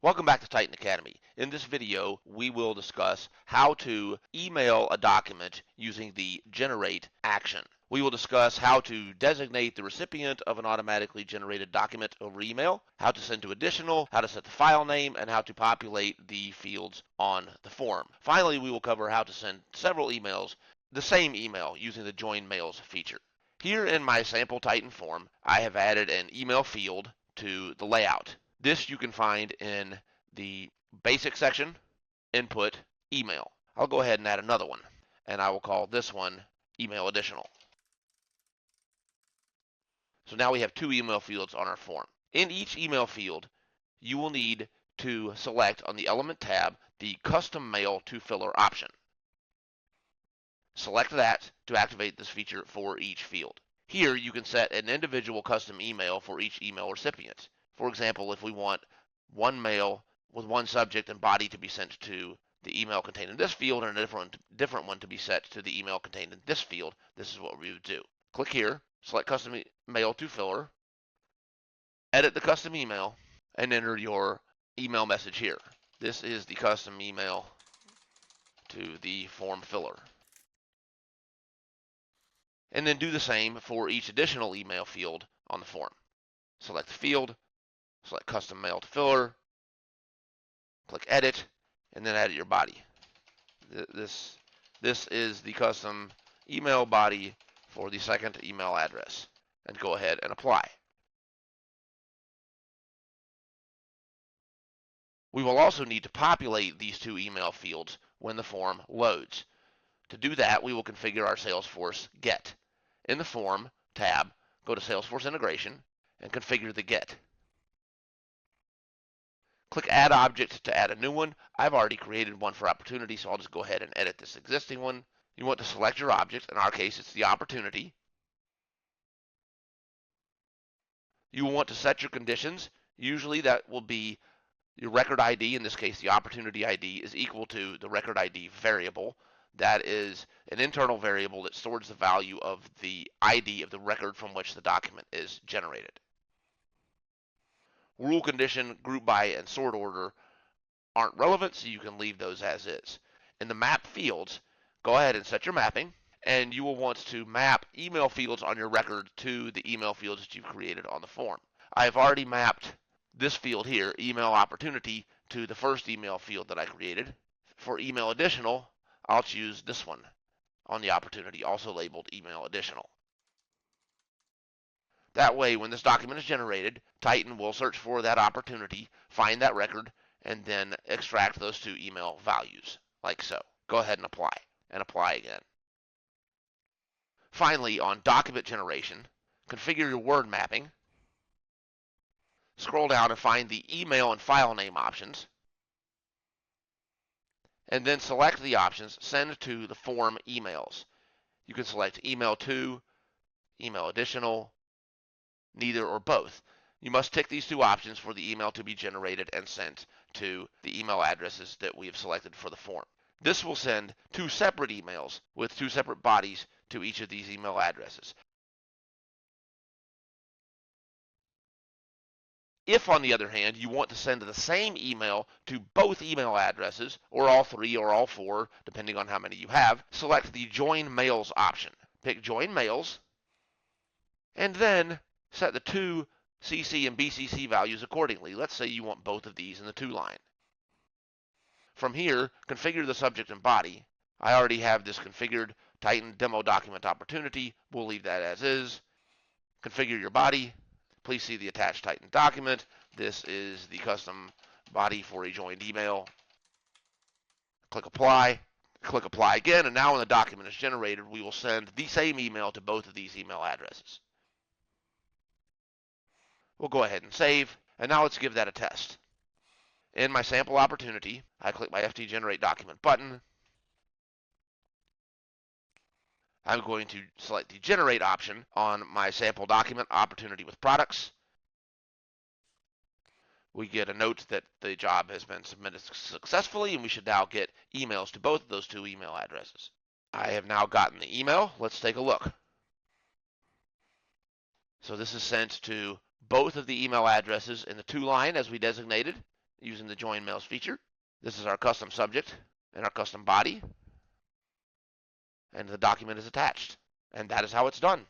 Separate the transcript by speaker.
Speaker 1: Welcome back to Titan Academy. In this video, we will discuss how to email a document using the generate action. We will discuss how to designate the recipient of an automatically generated document over email, how to send to additional, how to set the file name, and how to populate the fields on the form. Finally, we will cover how to send several emails, the same email, using the join mails feature. Here in my sample Titan form, I have added an email field to the layout. This you can find in the basic section, input, email. I'll go ahead and add another one, and I will call this one email additional. So now we have two email fields on our form. In each email field, you will need to select on the element tab the custom mail to filler option. Select that to activate this feature for each field. Here you can set an individual custom email for each email recipient. For example, if we want one mail with one subject and body to be sent to the email contained in this field and a different one to be set to the email contained in this field, this is what we would do. Click here, select custom mail to filler, edit the custom email, and enter your email message here. This is the custom email to the form filler. And then do the same for each additional email field on the form. Select the field, select custom mail to filler, click edit, and then edit your body. This is the custom email body for the second email address, and go ahead and apply. We will also need to populate these two email fields when the form loads. To do that, we will configure our Salesforce Get. In the Form tab, go to Salesforce Integration and configure the Get. Click Add Object to add a new one. I've already created one for Opportunity, so I'll just go ahead and edit this existing one. You want to select your object. In our case, it's the Opportunity. You will want to set your conditions. Usually that will be your record ID, in this case the Opportunity ID, is equal to the record ID variable. That is an internal variable that stores the value of the ID of the record from which the document is generated. Rule condition, group by, and sort order aren't relevant, so you can leave those as is. In the map fields, go ahead and set your mapping, and you will want to map email fields on your record to the email fields that you've created on the form. I have already mapped this field here, email opportunity, to the first email field that I created. For email additional, I'll choose this one on the opportunity, also labeled email additional. That way, when this document is generated, Titan will search for that opportunity, find that record, and then extract those two email values, like so. Go ahead and apply again. Finally, on document generation, configure your word mapping. Scroll down and find the email and file name options, and then select the options Send to the form emails. You can select email to, email additional, neither or both. You must tick these two options for the email to be generated and sent to the email addresses that we have selected for the form. This will send two separate emails with two separate bodies to each of these email addresses. If, on the other hand, you want to send the same email to both email addresses, or all three or all four, depending on how many you have, select the Join Mails option. Pick Join Mails, and then set the two CC and BCC values accordingly. Let's say you want both of these in the to line. From here, configure the subject and body. I already have this configured. Titan Demo Document Opportunity. We'll leave that as is. Configure your body. Please see the attached Titan document. This is the custom body for a joined email. Click Apply. Click Apply again, and now when the document is generated, we will send the same email to both of these email addresses. We'll go ahead and save, and now let's give that a test. In my sample opportunity, I click my FT Generate Document button. I'm going to select the Generate option on my sample document opportunity with products. We get a note that the job has been submitted successfully, and we should now get emails to both of those two email addresses. I have now gotten the email. Let's take a look. So this is sent to both of the email addresses in the to line as we designated using the join mails feature. This is our custom subject and our custom body, and the document is attached. And that is how it's done.